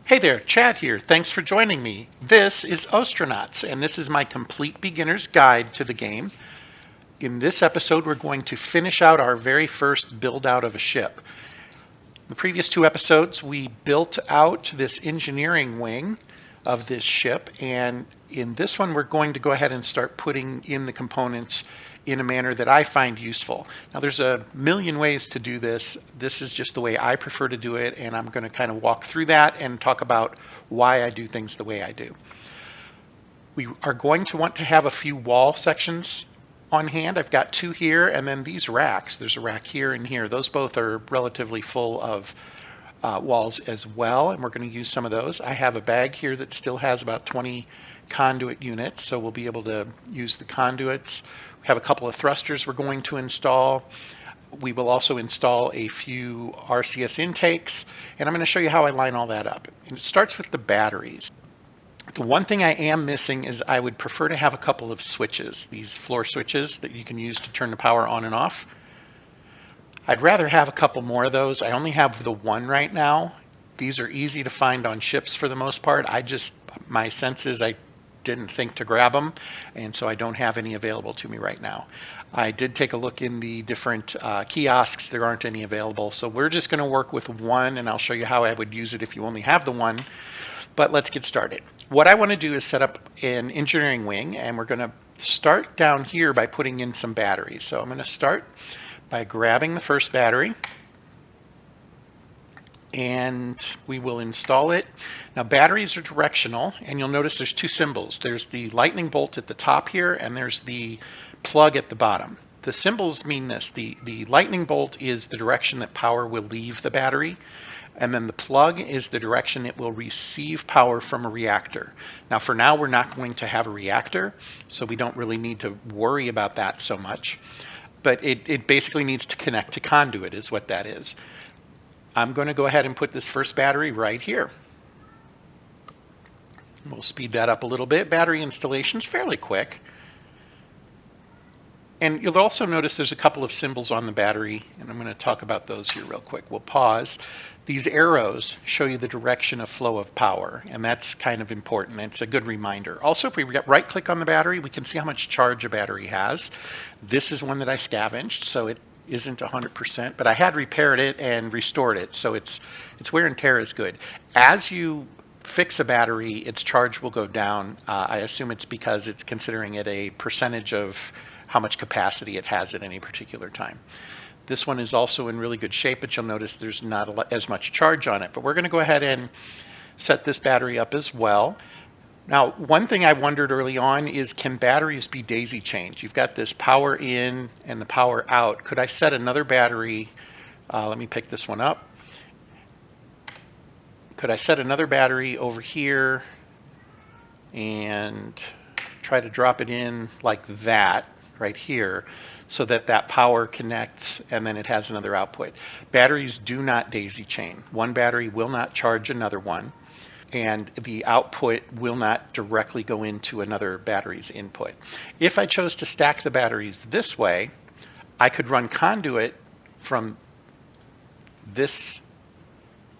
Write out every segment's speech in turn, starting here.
Hey there, Chad here. Thanks for joining me. This is Ostranauts, and this is my complete beginner's guide to the game. In this episode, we're going to finish out our very first build out of a ship. In the previous two episodes, we built out this engineering wing of this ship, and in this one, we're going to go ahead and start putting in the components in a manner that I find useful. Now, there's a million ways to do this. This is just the way I prefer to do it, and I'm going to kind of walk through that and talk about why I do things the way I do. We are going to want to have a few wall sections on hand. I've got two here, and then these racks. There's a rack here and here. Those both are relatively full of walls as well, and we're going to use some of those. I have a bag here that still has about 20 conduit units, so we'll be able to use the conduits. We have a couple of thrusters we're going to install. We will also install a few RCS intakes, and I'm going to show you how I line all that up. And it starts with the batteries. The one thing I am missing is I would prefer to have a couple of switches, these floor switches that you can use to turn the power on and off. I'd rather have a couple more of those. I only have the one right now. These are easy to find on ships for the most part. My sense is I didn't think to grab them, and so I don't have any available to me right now. I did take a look in the different kiosks. There aren't any available, so we're just going to work with one, and I'll show you how I would use it if you only have the one. But let's get started. What I want to do is set up an engineering wing, and we're going to start down here by putting in some batteries. So I'm going to start by grabbing the first battery, and we will install it. Now, batteries are directional, and you'll notice there's two symbols. There's the lightning bolt at the top here, and there's the plug at the bottom. The symbols mean this. The lightning bolt is the direction that power will leave the battery, and then the plug is the direction it will receive power from a reactor. Now, for now, we're not going to have a reactor, so we don't really need to worry about that so much. But it basically needs to connect to conduit is what that is. I'm going to go ahead and put this first battery right here. We'll speed that up a little bit. Battery installation is fairly quick. And you'll also notice there's a couple of symbols on the battery, and I'm going to talk about those here real quick. We'll pause. These arrows show you the direction of flow of power, and that's kind of important. It's a good reminder. Also, if we right-click on the battery, we can see how much charge a battery has. This is one that I scavenged, so it isn't 100%, but I had repaired it and restored it, so its wear and tear is good. As you fix a battery, its charge will go down. I assume it's because it's considering it a percentage of how much capacity it has at any particular time. This one is also in really good shape, but you'll notice there's not as much charge on it. But we're going to go ahead and set this battery up as well. Now, one thing I wondered early on is, can batteries be daisy chained? You've got this power in and the power out. Could I set another battery? Let me pick this one up. Could I set another battery over here and try to drop it in like that right here, so that that power connects and then it has another output? Batteries do not daisy chain. One battery will not charge another one, and the output will not directly go into another battery's input. If I chose to stack the batteries this way, I could run conduit from this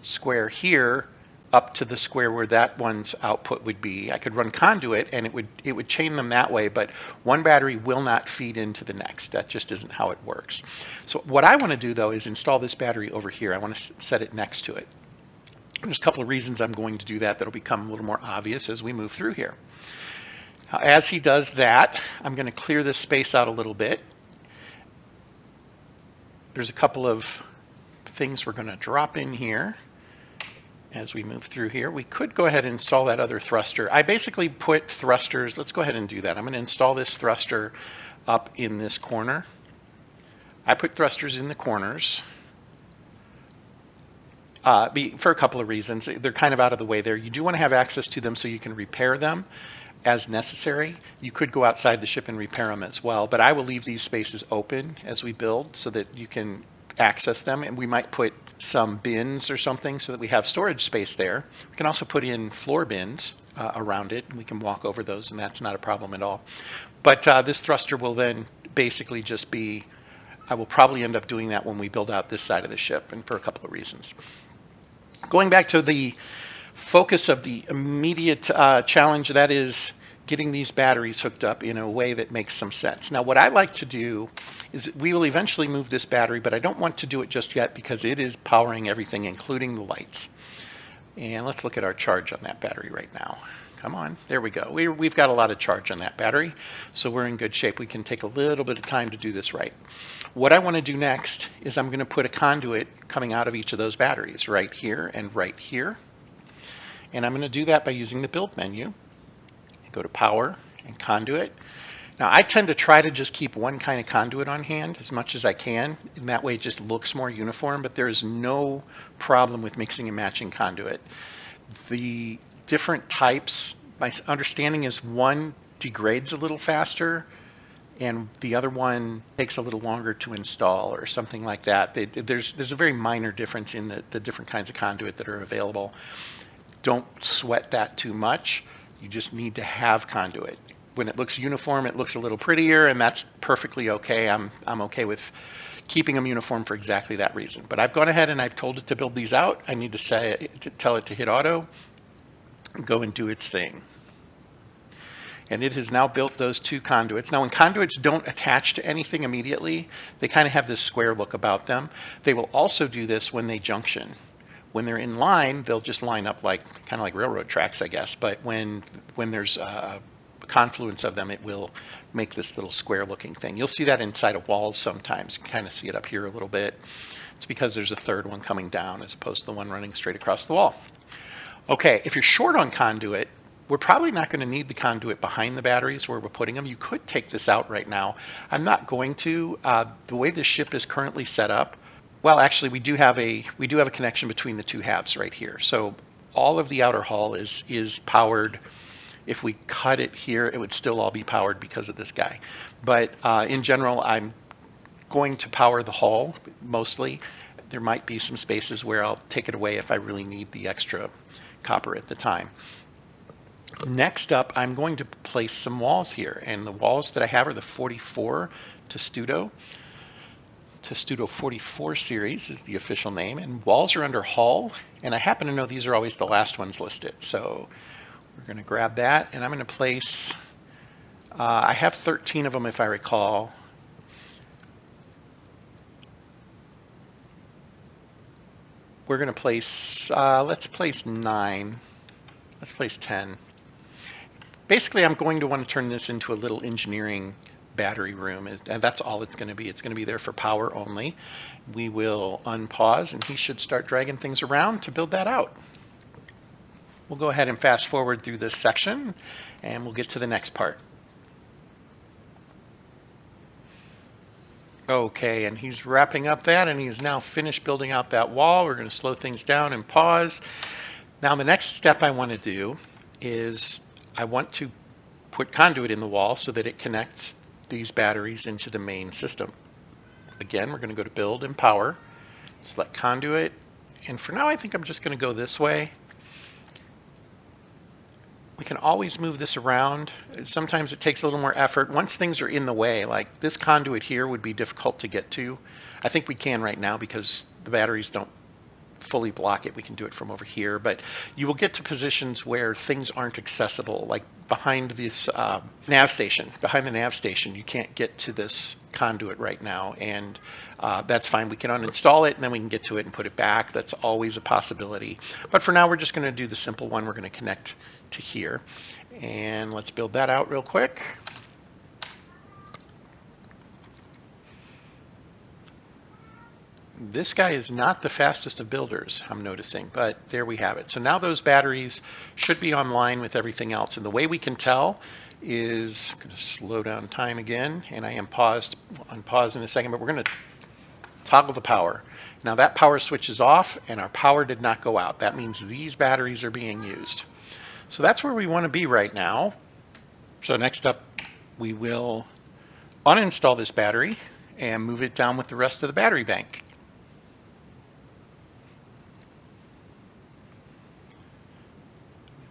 square here up to the square where that one's output would be. I could run conduit and it would chain them that way, but one battery will not feed into the next. That just isn't how it works. So what I want to do, though, is install this battery over here. I want to set it next to it. There's a couple of reasons I'm going to do that that'll become a little more obvious as we move through here. Now, as he does that, I'm going to clear this space out a little bit. There's a couple of things we're going to drop in here as we move through here. We could go ahead and install that other thruster. I basically put thrusters. Let's go ahead and do that. I'm going to install this thruster up in this corner. I put thrusters in the corners for a couple of reasons. They're kind of out of the way there. You do want to have access to them so you can repair them as necessary. You could go outside the ship and repair them as well, but I will leave these spaces open as we build so that you can access them, and we might put some bins or something so that we have storage space there. We can also put in floor bins around it, and we can walk over those, and that's not a problem at all. But this thruster will then basically just be, I will probably end up doing that when we build out this side of the ship, and for a couple of reasons. Going back to the focus of the immediate challenge, that is getting these batteries hooked up in a way that makes some sense. Now, what I like to do is we will eventually move this battery, but I don't want to do it just yet because it is powering everything, including the lights. And let's look at our charge on that battery right now. Come on, there we go. We've got a lot of charge on that battery, so we're in good shape. We can take a little bit of time to do this right. What I want to do next is I'm going to put a conduit coming out of each of those batteries right here and right here. And I'm going to do that by using the build menu. Go to power and conduit. Now I tend to try to just keep one kind of conduit on hand as much as I can, and that way it just looks more uniform, but there is no problem with mixing and matching conduit. The different types, my understanding is one degrades a little faster and the other one takes a little longer to install or something like that. There's a very minor difference in the different kinds of conduit that are available. Don't sweat that too much. You just need to have conduit. When it looks uniform, it looks a little prettier, and that's perfectly okay. I'm okay with keeping them uniform for exactly that reason. But I've gone ahead and I've told it to build these out. I need to tell it to hit auto, go and do its thing. And it has now built those two conduits. Now, when conduits don't attach to anything immediately, they kind of have this square look about them. They will also do this when they junction. When they're in line, they'll just line up like kind of like railroad tracks, I guess. But when there's a confluence of them, it will make this little square-looking thing. You'll see that inside of walls sometimes. You can kind of see it up here a little bit. It's because there's a third one coming down as opposed to the one running straight across the wall. Okay, if you're short on conduit, we're probably not going to need the conduit behind the batteries where we're putting them. You could take this out right now. I'm not going to. The way this ship is currently set up, well, actually, we do have a connection between the two halves right here. So all of the outer hull is powered. If we cut it here, it would still all be powered because of this guy. But in general, I'm going to power the hull mostly. There might be some spaces where I'll take it away if I really need the extra copper at the time. Next up, I'm going to place some walls here. And the walls that I have are the 44 Testudo. Testudo 44 series is the official name, and walls are under hull, and I happen to know these are always the last ones listed, so we're going to grab that, and I'm going to place, I have 13 of them if I recall. We're going to place, let's place 9, let's place 10. Basically, I'm going to want to turn this into a little engineering battery room, and that's all it's going to be. It's going to be there for power only. We will unpause, and he should start dragging things around to build that out. We'll go ahead and fast forward through this section, and we'll get to the next part. Okay, and he's wrapping up that, and he's now finished building out that wall. We're going to slow things down and pause. Now, the next step I want to do is I want to put conduit in the wall so that it connects these batteries into the main system. Again, we're going to go to build and power, select conduit, and for now I think I'm just going to go this way. We can always move this around. Sometimes it takes a little more effort. Once things are in the way, like this conduit here would be difficult to get to. I think we can right now because the batteries don't fully block it. We can do it from over here, but you will get to positions where things aren't accessible, like behind this nav station. Behind the nav station, you can't get to this conduit right now, and that's fine. We can uninstall it, and then we can get to it and put it back. That's always a possibility. But for now, we're just going to do the simple one. We're going to connect to here, and let's build that out real quick. This guy is not the fastest of builders, I'm noticing, but there we have it. So now those batteries should be online with everything else. And the way we can tell is, I'm going to slow down time again, and I am on pause in a second, but we're going to toggle the power. Now that power switch is off, and our power did not go out. That means these batteries are being used. So that's where we want to be right now. So next up, we will uninstall this battery and move it down with the rest of the battery bank.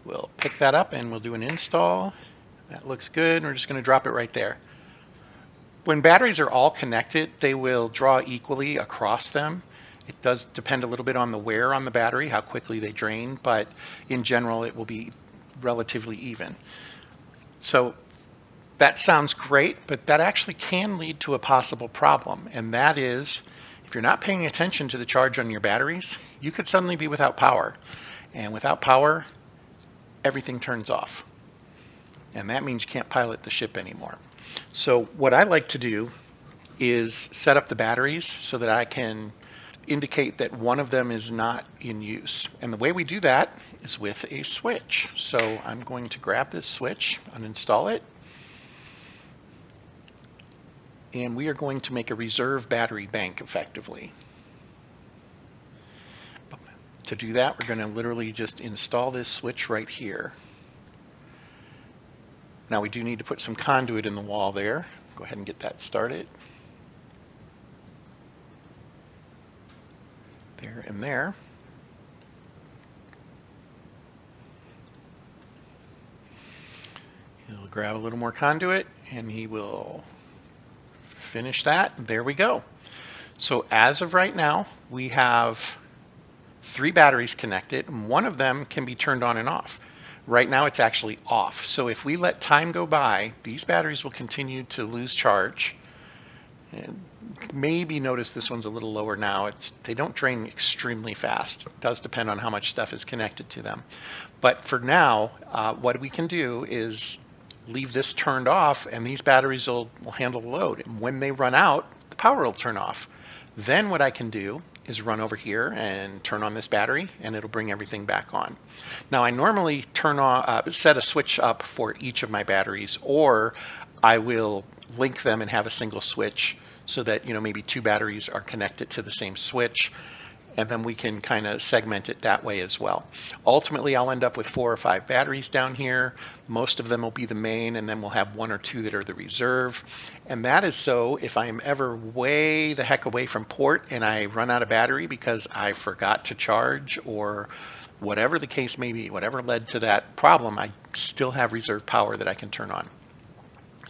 We'll pick that up and we'll do an install. That looks good. We're just going to drop it right there. When batteries are all connected, they will draw equally across them. It does depend a little bit on the wear on the battery, how quickly they drain, but in general it will be relatively even. So that sounds great, but that actually can lead to a possible problem, and that is if you're not paying attention to the charge on your batteries, you could suddenly be without power. And without power, everything turns off. And that means you can't pilot the ship anymore. So what I like to do is set up the batteries so that I can indicate that one of them is not in use. And the way we do that is with a switch. So I'm going to grab this switch, uninstall it, and we are going to make a reserve battery bank effectively. To do that, we're going to literally just install this switch right here. Now we do need to put some conduit in the wall there. Go ahead and get that started. There and there. He'll grab a little more conduit and he will finish that. There we go. So as of right now, we have 3 batteries connected, and one of them can be turned on and off. Right now it's actually off. So if we let time go by, these batteries will continue to lose charge. And maybe notice this one's a little lower now. They don't drain extremely fast. It does depend on how much stuff is connected to them. But for now, what we can do is leave this turned off, and these batteries will handle the load. And when they run out, the power will turn off. Then what I can do is run over here and turn on this battery, and it'll bring everything back on. Now I normally set a switch up for each of my batteries, or I will link them and have a single switch so that maybe 2 batteries are connected to the same switch, and then we can kind of segment it that way as well. Ultimately, I'll end up with 4 or 5 batteries down here. Most of them will be the main, and then we'll have 1 or 2 that are the reserve. And that is so if I am ever way the heck away from port and I run out of battery because I forgot to charge, or whatever the case may be, whatever led to that problem, I still have reserve power that I can turn on.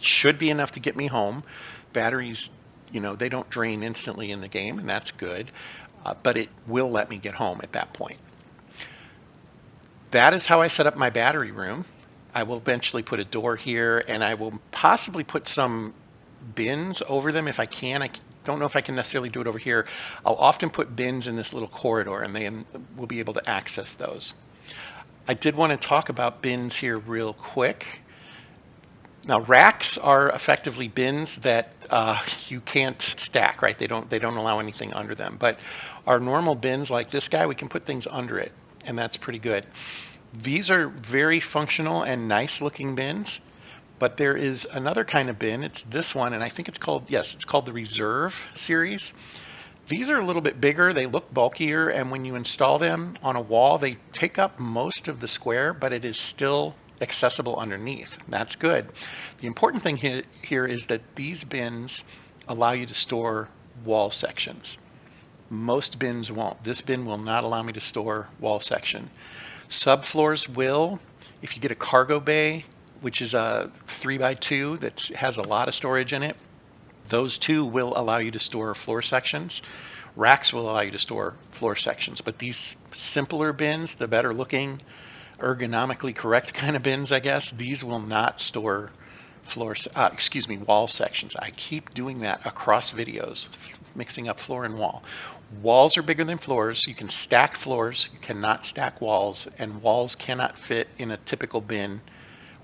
Should be enough to get me home. Batteries, they don't drain instantly in the game, and that's good. But it will let me get home at that point. That is how I set up my battery room. I will eventually put a door here, and I will possibly put some bins over them if I can. I don't know if I can necessarily do it over here. I'll often put bins in this little corridor, and then we'll be able to access those. I did want to talk about bins here real quick. Now racks are effectively bins that you can't stack, right? They don't allow anything under them. But our normal bins like this guy, we can put things under it, and that's pretty good. These are very functional and nice looking bins, but there is another kind of bin. It's this one, and I think it's called the Reserve series. These are a little bit bigger, they look bulkier, and when you install them on a wall, they take up most of the square, but it is still accessible underneath. That's good. The important thing here is that these bins allow you to store wall sections. Most bins won't. This bin will not allow me to store wall section. Subfloors will. If you get a cargo bay, which is a 3x2 that has a lot of storage in it, those two will allow you to store floor sections. Racks will allow you to store floor sections, but these simpler bins, the better looking, ergonomically correct kind of bins, I guess, these will not store wall sections. I keep doing that across videos, mixing up floor and wall. Walls are bigger than floors. You can stack floors, you cannot stack walls, and walls cannot fit in a typical bin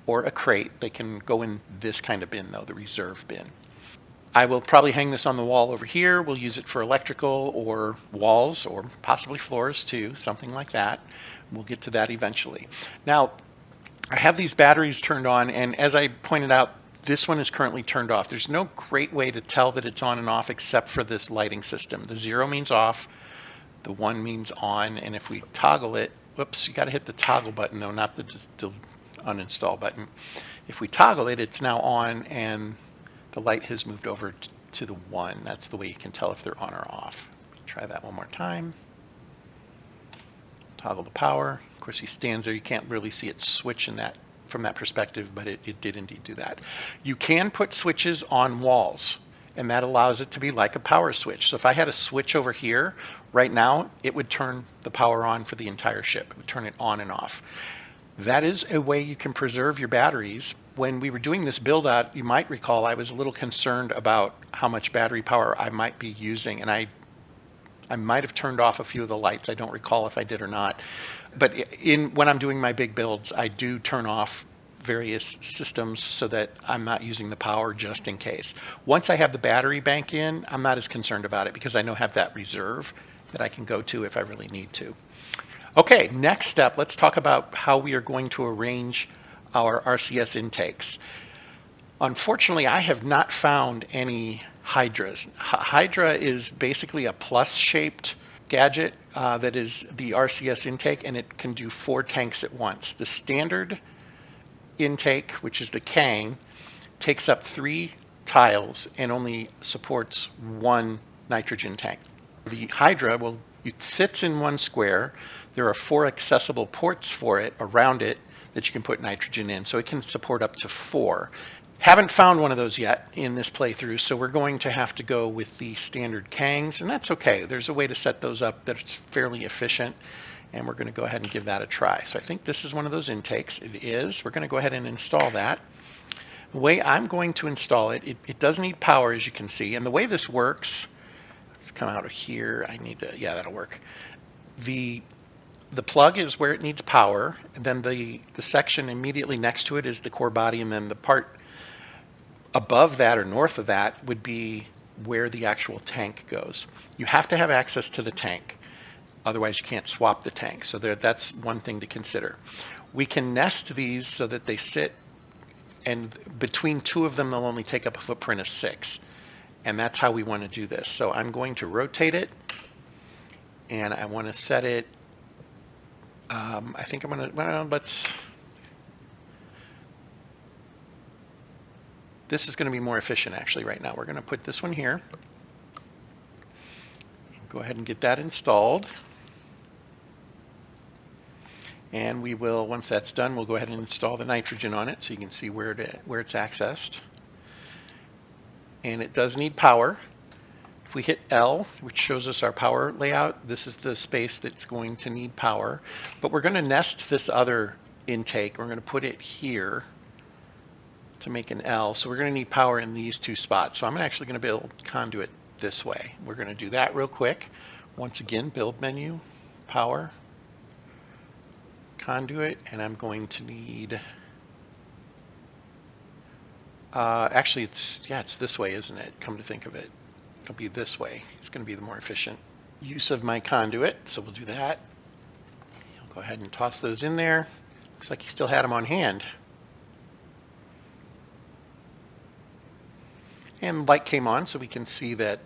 or a crate. They can go in this kind of bin though, the reserve bin. I will probably hang this on the wall over here. We'll use it for electrical or walls or possibly floors too, something like that. We'll get to that eventually. Now, I have these batteries turned on, and as I pointed out, this one is currently turned off. There's no great way to tell that it's on and off except for this lighting system. The 0 means off, the 1 means on, and if we toggle it, whoops, you got to hit the toggle button though, not the uninstall button. If we toggle it, it's now on, and the light has moved over to the 1. That's the way you can tell if they're on or off. Try that one more time. Toggle the power. Of course, he stands there. You can't really see it switch from that perspective, but it did indeed do that. You can put switches on walls, and that allows it to be like a power switch. So if I had a switch over here, right now, it would turn the power on for the entire ship. It would turn it on and off. That is a way you can preserve your batteries. When we were doing this build out, you might recall I was a little concerned about how much battery power I might be using, and I might have turned off a few of the lights. I don't recall if I did or not. But when I'm doing my big builds, I do turn off various systems so that I'm not using the power just in case. Once I have the battery bank in, I'm not as concerned about it because I know I have that reserve that I can go to if I really need to. Okay, next step, let's talk about how we are going to arrange our RCS intakes. Unfortunately, I have not found any Hydras. Hydra is basically a plus-shaped gadget that is the RCS intake, and it can do 4 tanks at once. The standard intake, which is the Kang, takes up 3 tiles and only supports 1 nitrogen tank. The Hydra, well, it sits in 1 square. There are 4 accessible ports for it around it that you can put nitrogen in, so it can support up to 4. Haven't found one of those yet in this playthrough, so we're going to have to go with the standard Kangs, and that's okay. There's a way to set those up that's fairly efficient, and we're going to go ahead and give that a try. So I think this is one of those intakes. It is. We're going to go ahead and install that. The way I'm going to install it, it does need power, as you can see, and the way this works, let's come out of here. I need to, yeah, that'll work. The plug is where it needs power, and then the section immediately next to it is the core body, and then the part above that or north of that would be where the actual tank goes. You have to have access to the tank, otherwise you can't swap the tank. So that's one thing to consider. We can nest these so that they sit, and between 2 of them they'll only take up a footprint of 6, and that's how we want to do this. So I'm going to rotate it, and I want to set it, I think I'm going to, well, this is going to be more efficient actually right now. We're going to put this one here. Go ahead and get that installed. And we will, once that's done, we'll go ahead and install the nitrogen on it so you can see where it's accessed. And it does need power. If we hit L, which shows us our power layout, this is the space that's going to need power. But we're going to nest this other intake. We're going to put it here to make an L. So we're going to need power in these 2 spots. So I'm actually going to build conduit this way. We're going to do that real quick. Once again, build menu, power, conduit, and I'm going to need, actually it's this way, isn't it? Come to think of it. It'll be this way. It's going to be the more efficient use of my conduit. So we'll do that. I'll go ahead and toss those in there. Looks like he still had them on hand. And light came on, so we can see that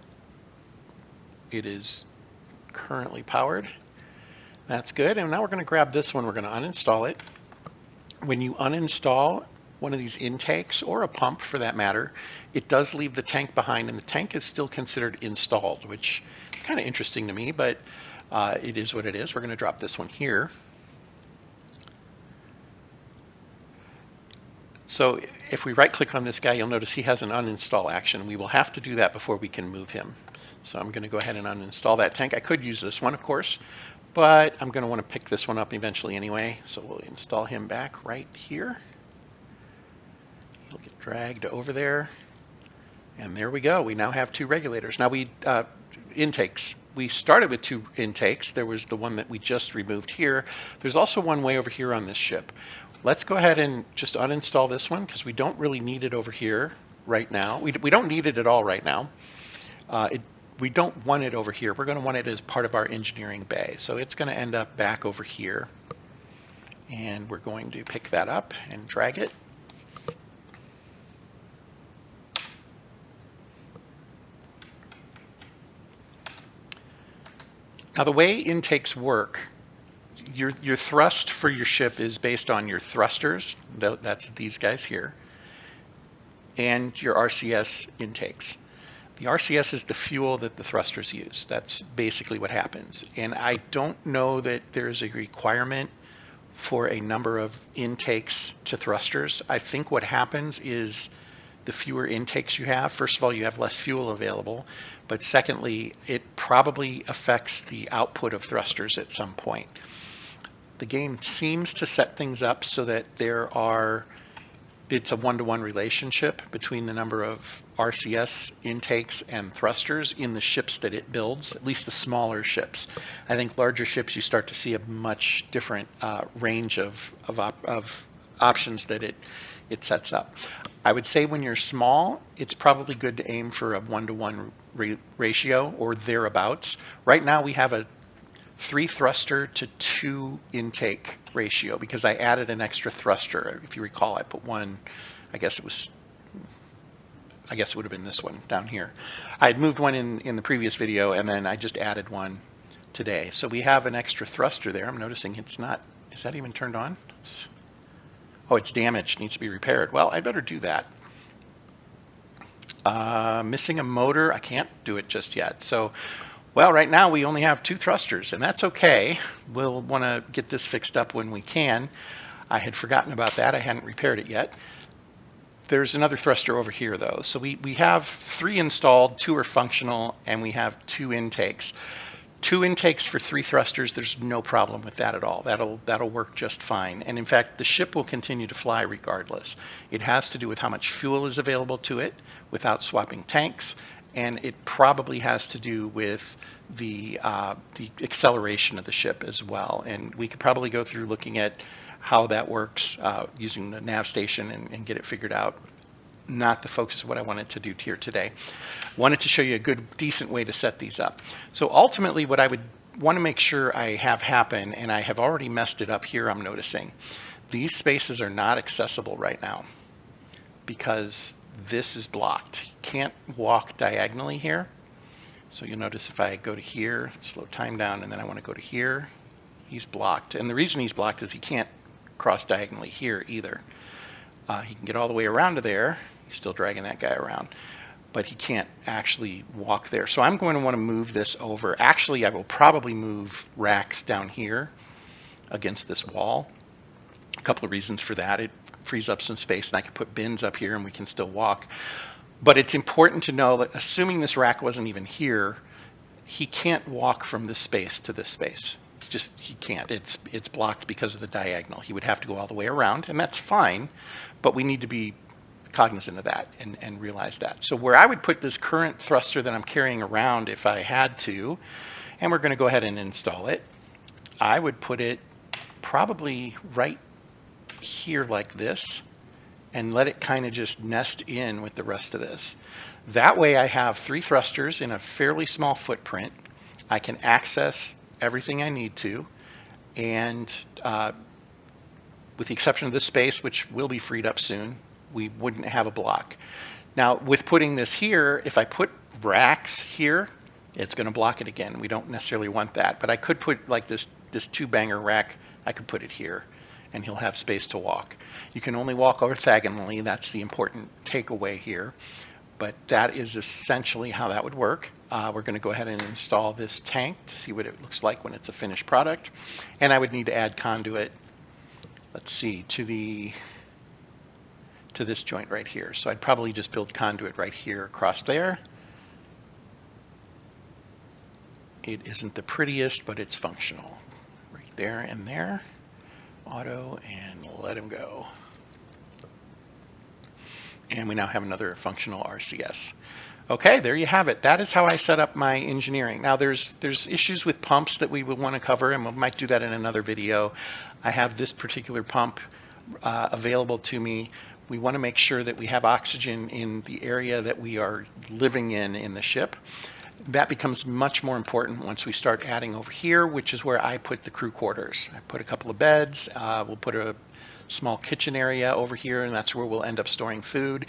it is currently powered. That's good. And now we're going to grab this one. We're going to uninstall it. When you uninstall one of these intakes, or a pump for that matter, it does leave the tank behind, and the tank is still considered installed, which is kind of interesting to me, but it is what it is. We're going to drop this one here. So if we right click on this guy, you'll notice he has an uninstall action. We will have to do that before we can move him. So I'm going to go ahead and uninstall that tank. I could use this one, of course, but I'm going to want to pick this one up eventually anyway. So we'll install him back right here. He'll get dragged over there. And there we go. We now have 2 regulators. Now intakes. We started with 2 intakes. There was the one that we just removed here. There's also one way over here on this ship. Let's go ahead and just uninstall this one because we don't really need it over here right now. We don't need it at all right now. We don't want it over here. We're going to want it as part of our engineering bay. So it's going to end up back over here. And we're going to pick that up and drag it. Now the way intakes work, your thrust for your ship is based on your thrusters, that's these guys here, and your RCS intakes. The RCS is the fuel that the thrusters use. That's basically what happens. And I don't know that there's a requirement for a number of intakes to thrusters. I think what happens is the fewer intakes you have. First of all, you have less fuel available, but secondly, it probably affects the output of thrusters at some point. The game seems to set things up so that it's a one-to-one relationship between the number of RCS intakes and thrusters in the ships that it builds, at least the smaller ships. I think larger ships, you start to see a much different range of options that it sets up. I would say when you're small, it's probably good to aim for a 1-to-1 ratio or thereabouts. Right now we have a 3 thruster to 2 intake ratio because I added an extra thruster. If you recall, I put one, I guess it would have been this one down here. I had moved one in the previous video, and then I just added one today. So we have an extra thruster there. I'm noticing it's not, is that even turned on? Oh, it's damaged, needs to be repaired. Well, I better do that. Missing a motor, I can't do it just yet. So, well, right now we only have 2 thrusters, and that's okay. We'll want to get this fixed up when we can. I had forgotten about that. I hadn't repaired it yet. There's another thruster over here, though. So we have 3 installed, 2 are functional, and we have 2 intakes. 2 intakes for 3 thrusters, there's no problem with that at all. That'll work just fine. And in fact, the ship will continue to fly regardless. It has to do with how much fuel is available to it without swapping tanks, and it probably has to do with the acceleration of the ship as well. And we could probably go through looking at how that works using the nav station and get it figured out. Not the focus of what I wanted to do here today. Wanted to show you a good, decent way to set these up. So ultimately, what I would want to make sure I have happen, and I have already messed it up here, I'm noticing, these spaces are not accessible right now because this is blocked. You can't walk diagonally here. So you'll notice if I go to here, slow time down, and then I want to go to here, he's blocked. And the reason he's blocked is he can't cross diagonally here either. He can get all the way around to there. He's still dragging that guy around, but he can't actually walk there. So I'm going to want to move this over. Actually, I will probably move racks down here against this wall. A couple of reasons for that. It frees up some space, and I can put bins up here and we can still walk. But it's important to know that assuming this rack wasn't even here, he can't walk from this space to this space. He can't. It's blocked because of the diagonal. He would have to go all the way around, and that's fine, but we need to be cognizant of that and realize that. So where I would put this current thruster that I'm carrying around if I had to, and we're going to go ahead and install it, I would put it probably right here like this and let it kind of just nest in with the rest of this. That way I have 3 thrusters in a fairly small footprint. I can access everything I need to, and with the exception of this space, which will be freed up soon, we wouldn't have a block. Now, with putting this here, if I put racks here, it's going to block it again. We don't necessarily want that, but I could put like this 2-banger rack, I could put it here, and he'll have space to walk. You can only walk orthogonally. That's the important takeaway here, but that is essentially how that would work. We're going to go ahead and install this tank to see what it looks like when it's a finished product, and I would need to add conduit, let's see, to this joint right here. So I'd probably just build conduit right here across there. It isn't the prettiest, but it's functional. Right there and there. Auto, and let him go. And we now have another functional RCS. Okay, there you have it. That is how I set up my engineering. Now there's issues with pumps that we will want to cover, and we might do that in another video. I have this particular pump available to me. We want to make sure that we have oxygen in the area that we are living in the ship. That becomes much more important once we start adding over here, which is where I put the crew quarters. I put a couple of beds. We'll put a small kitchen area over here, and that's where we'll end up storing food.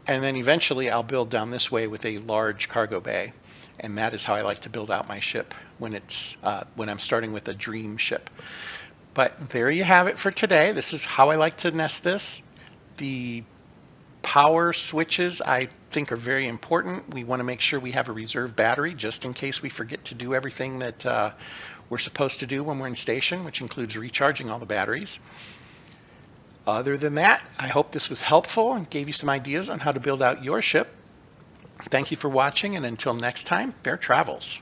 And then eventually I'll build down this way with a large cargo bay. And that is how I like to build out my ship when I'm starting with a dream ship. But there you have it for today. This is how I like to nest this. The power switches I think are very important. We want to make sure we have a reserve battery just in case we forget to do everything that we're supposed to do when we're in station, which includes recharging all the batteries. Other than that, I hope this was helpful and gave you some ideas on how to build out your ship. Thank you for watching, and until next time, fair travels.